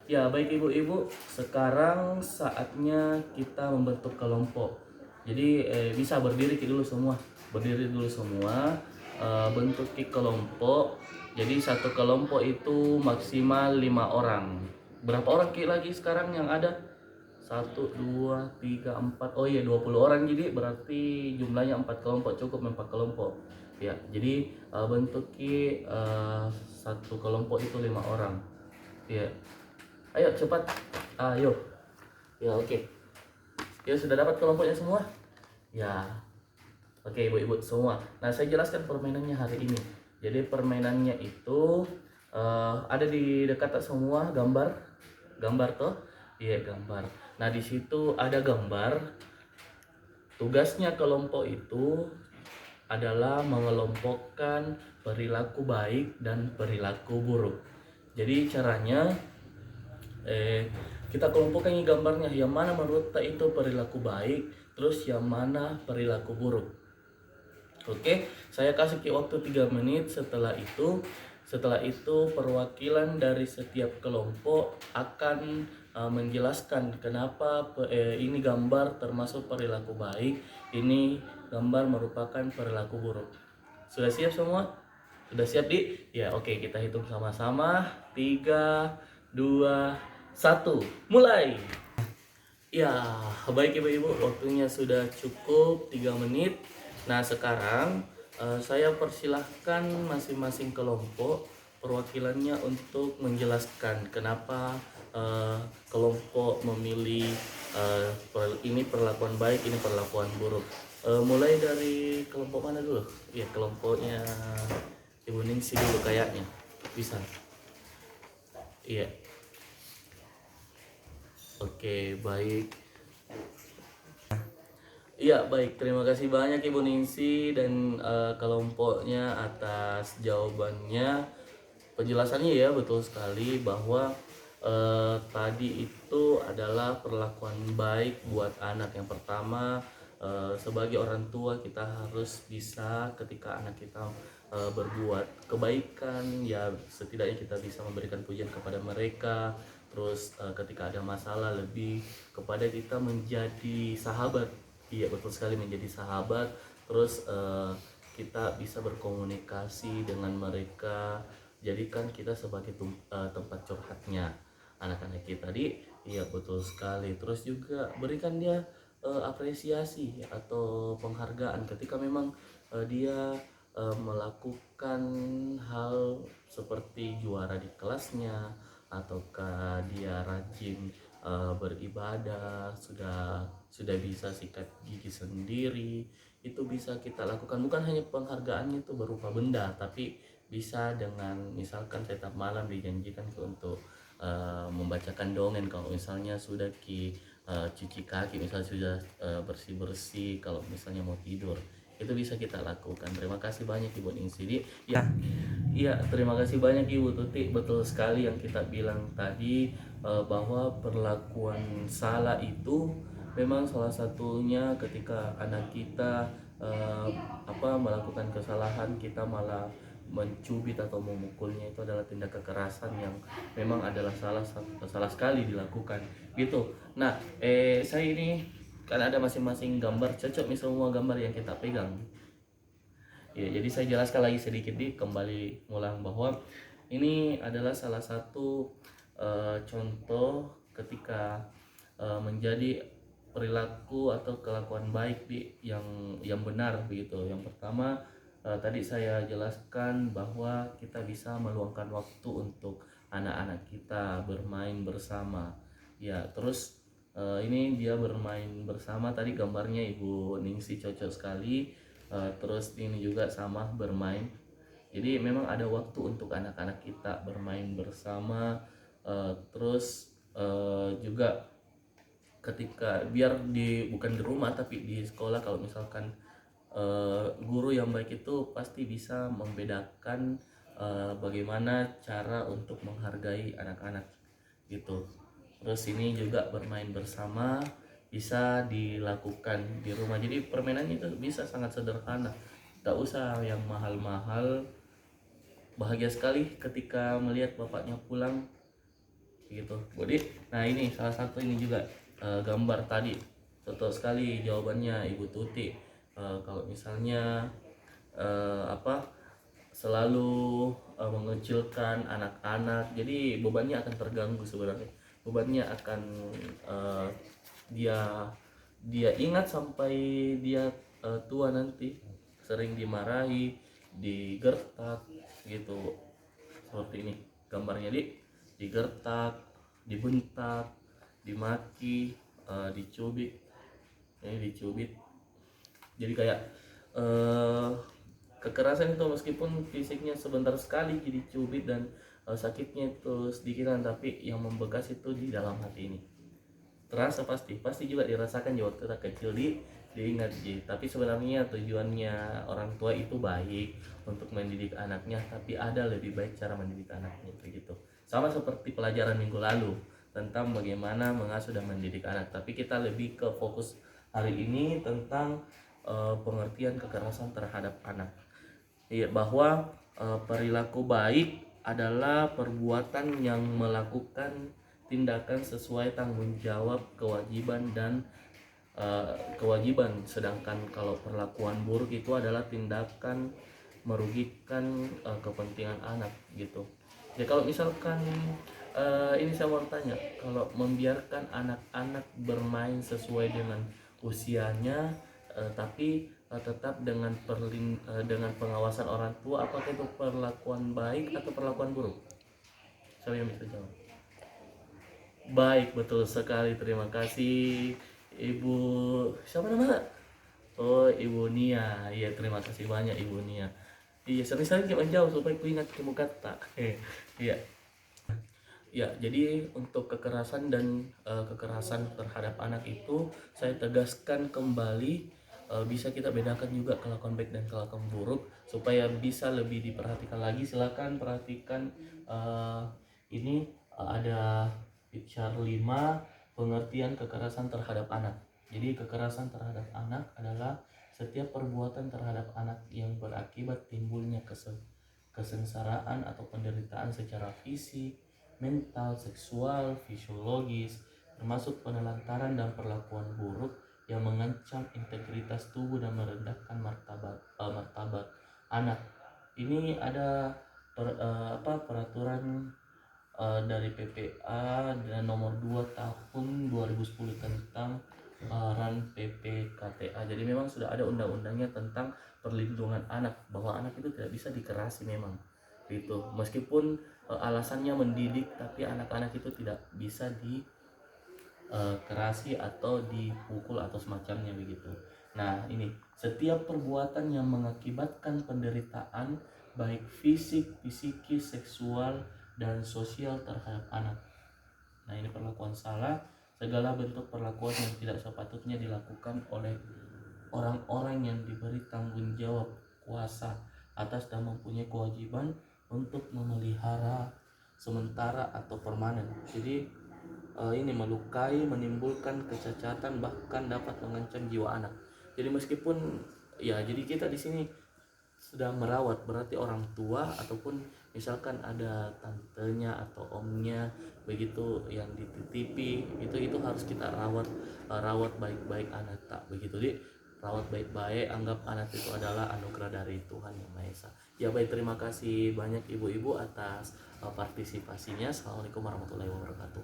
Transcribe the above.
Ya, baik ibu-ibu, sekarang saatnya kita membentuk kelompok. Jadi bisa berdiri dulu semua, bentuk kelompok. Jadi satu kelompok itu maksimal 5 orang. Berapa orang lagi sekarang yang ada? Satu, dua, tiga, empat. Oh iya, 20 orang. Jadi berarti jumlahnya 4 kelompok, cukup 4 kelompok. Ya, jadi bentuk satu kelompok itu 5 orang. Ya, ayo cepat. Ayo. Ya, oke. Ya, sudah dapat kelompoknya semua? Ya. Oke, ibu-ibu semua. Nah, saya jelaskan permainannya hari ini. Jadi permainannya itu ada di dekat semua gambar. Gambar toh? Iya, gambar. Nah, di situ ada gambar. Tugasnya kelompok itu adalah mengelompokkan perilaku baik dan perilaku buruk. Jadi caranya kita kelompokkan ini gambarnya, yang mana menurut kita itu perilaku baik, terus yang mana perilaku buruk. Oke, saya kasih waktu 3 menit. Setelah itu perwakilan dari setiap kelompok akan menjelaskan kenapa ini gambar termasuk perilaku baik, ini gambar merupakan perilaku buruk. Sudah siap semua? Sudah siap Ya, oke, kita hitung sama-sama. 3, 2, 1, mulai. Ya, baik ibu-ibu, waktunya sudah cukup 3 menit. Nah, sekarang saya persilahkan masing-masing kelompok perwakilannya untuk menjelaskan kenapa kelompok memilih ini perlakuan baik, ini perlakuan buruk. Mulai dari kelompok mana dulu? Ya, kelompoknya Ibu Ningsi dulu kayaknya. Bisa. Iya. Oke, baik. Iya, baik. Terima kasih banyak Ibu Ningsi dan kelompoknya atas jawabannya. Penjelasannya ya betul sekali bahwa tadi itu adalah perlakuan baik buat anak. Yang pertama, sebagai orang tua kita harus bisa ketika anak kita berbuat kebaikan, ya setidaknya kita bisa memberikan pujian kepada mereka. Terus ketika ada masalah, lebih kepada kita menjadi sahabat. Iya, betul sekali, menjadi sahabat. Terus kita bisa berkomunikasi dengan mereka, jadikan kita sebagai tempat curhatnya anak-anak kita Iya, betul sekali. Terus juga berikan dia apresiasi atau penghargaan ketika memang dia melakukan hal seperti juara di kelasnya, ataukah dia rajin beribadah, sudah bisa sikat gigi sendiri. Itu bisa kita lakukan. Bukan hanya penghargaannya itu berupa benda, tapi bisa dengan misalkan setiap malam dijanjikan untuk membacakan dongeng. Kalau misalnya sudah cuci kaki, misalnya sudah bersih-bersih, kalau misalnya mau tidur, itu bisa kita lakukan. Terima kasih banyak Ibu Ningsi. Ya, iya, terima kasih banyak Ibu Tuti. Betul sekali yang kita bilang tadi, bahwa perlakuan salah itu memang salah satunya ketika anak kita melakukan kesalahan, kita malah mencubit atau memukulnya, itu adalah tindak kekerasan yang memang adalah salah sekali dilakukan gitu. Nah, saya ini kan ada masing-masing gambar, cocok nih semua gambar yang kita pegang. Ya, jadi saya jelaskan lagi sedikit kembali ngulang bahwa ini adalah salah satu contoh ketika menjadi perilaku atau kelakuan baik yang benar begitu. Yang pertama, tadi saya jelaskan bahwa kita bisa meluangkan waktu untuk anak-anak kita bermain bersama. Ya, terus ini dia bermain bersama, tadi gambarnya Ibu Ningsi cocok sekali. Terus ini juga sama, bermain. Jadi memang ada waktu untuk anak-anak kita bermain bersama. Terus juga ketika biar bukan di rumah tapi di sekolah, kalau misalkan guru yang baik itu pasti bisa membedakan bagaimana cara untuk menghargai anak-anak gitu. Terus ini juga bermain bersama bisa dilakukan di rumah. Jadi permainannya itu bisa sangat sederhana, tak usah yang mahal-mahal. Bahagia sekali ketika melihat bapaknya pulang gitu. Jadi nah ini salah satu ini juga gambar tadi betul sekali jawabannya Ibu Tuti. Kalau misalnya apa selalu mengecilkan anak-anak, jadi bebannya akan terganggu sebenarnya, bebannya akan eh, dia dia ingat sampai dia tua nanti, sering dimarahi, digertak gitu, seperti ini gambarnya, digertak, dibentak, dimaki, dicubit, ini dicubit. Jadi kayak eh, kekerasan itu meskipun fisiknya sebentar sekali jadi cubit dan sakitnya itu sedikitan, tapi yang membekas itu di dalam hati ini. Terasa pasti juga dirasakan di waktu kita kecil, diingat ji. Tapi sebenarnya tujuannya orang tua itu baik untuk mendidik anaknya, tapi ada lebih baik cara mendidik anaknya begitu. Sama seperti pelajaran minggu lalu tentang bagaimana mengasuh dan mendidik anak, tapi kita lebih ke fokus hari ini tentang pengertian kekerasan terhadap anak. Iya, bahwa perilaku baik adalah perbuatan yang melakukan tindakan sesuai tanggung jawab, kewajiban dan kewajiban. Sedangkan kalau perlakuan buruk itu adalah tindakan merugikan kepentingan anak gitu. Ya kalau misalkan ini saya mau tanya, kalau membiarkan anak-anak bermain sesuai dengan usianya, tapi tetap dengan pengawasan orang tua, apakah itu perlakuan baik atau perlakuan buruk? Saya yang bisa jawab. Baik, betul sekali. Terima kasih Ibu. Siapa namanya? Oh, Ibu Nia. Iya, terima kasih banyak Ibu Nia. Iya, sering-sering kita menjawab supaya ku ingat kamu kata. Iya. Ya, jadi untuk kekerasan dan kekerasan terhadap anak itu saya tegaskan kembali, bisa kita bedakan juga kelakuan baik dan kelakuan buruk supaya bisa lebih diperhatikan lagi. Silakan perhatikan ini ada picture 5 pengertian kekerasan terhadap anak. Jadi kekerasan terhadap anak adalah setiap perbuatan terhadap anak yang berakibat timbulnya kesengsaraan atau penderitaan secara fisik, mental, seksual, fisiologis, termasuk penelantaran dan perlakuan buruk yang mengancam integritas tubuh dan merendahkan martabat anak. Ini ada peraturan dari PPA dan nomor 2 tahun 2010 tentang RAN PPKTA. Jadi memang sudah ada undang-undangnya tentang perlindungan anak, bahwa anak itu tidak bisa dikerasi memang gitu. Meskipun alasannya mendidik, tapi anak-anak itu tidak bisa dikerasi atau dipukul atau semacamnya begitu. Nah, ini setiap perbuatan yang mengakibatkan penderitaan baik fisik, psikis, seksual, dan sosial terhadap anak. Nah, ini perlakuan salah, segala bentuk perlakuan yang tidak sepatutnya dilakukan oleh orang-orang yang diberi tanggung jawab, kuasa atas dan mempunyai kewajiban untuk memelihara sementara atau permanen. Jadi ini melukai, menimbulkan kecacatan, bahkan dapat mengancam jiwa anak. Jadi meskipun ya, jadi kita di sini sedang merawat, berarti orang tua ataupun misalkan ada tantenya atau omnya begitu yang dititipi, itu harus kita rawat baik-baik anak, tak begitu. Jadi rawat baik-baik, anggap anak itu adalah anugerah dari Tuhan Yang Maha Esa. Ya baik, terima kasih banyak ibu-ibu atas partisipasinya. Assalamualaikum warahmatullahi wabarakatuh.